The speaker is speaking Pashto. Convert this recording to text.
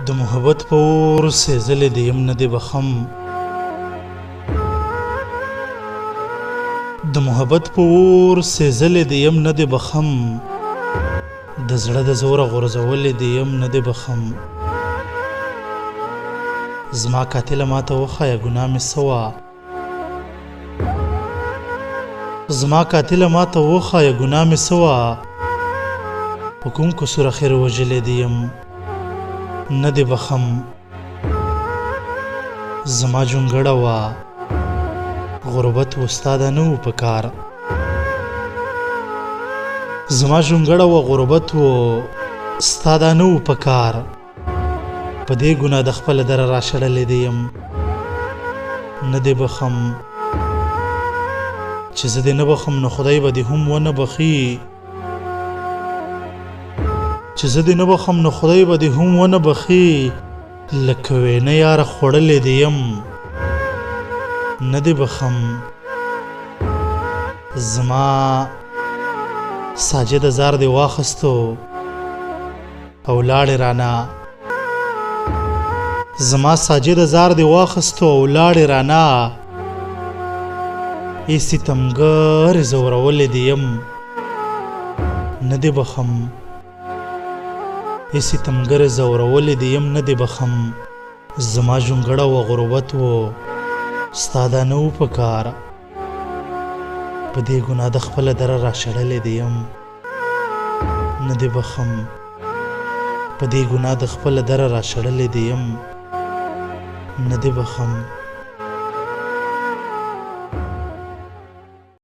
د محبت په اور سېزلې د یم نه دې بخم د محبت په اور سېزلې د یم نه دې بخم د زړه د زوره غورځولې د یم نه دې بخم زما قاتله ماته وښایه ګناه مې څه وه زما قاتله ماته وښایه ګناه مې څه وه په کوم قصور اخر وژلې د یم نه دې بخم زما جونګړه وه غربت و ستا ده نه و په کار زما جونګړه وه غربت و ستا ده نه و په کار په دې ګناه د خپله دره راشړلې د یم نه دې بخم چې زه دې نه بخم نو خدای به دې هم ونه بخي چې زه دې نه بخم نو خدای به دې هم ونه بخي لکه وینه یاره خوړلې دې یم نه دې بخم زما ساجده زار دې واخیستو او لاړې رانه زما ساجده زار دې واخیستو او لاړې رانه ای ستمګرې زورولې دې یم نه دې بخم ای ستمګرې زورولې دې یم نه دې بخم زما جونګړه و غربت و ستا دا نه و په کار په دې ګناه د خپله دره راشړلې دې یم نه دې بخم په دې ګناه د خپله دره راشړلې دې یم نه دې بخم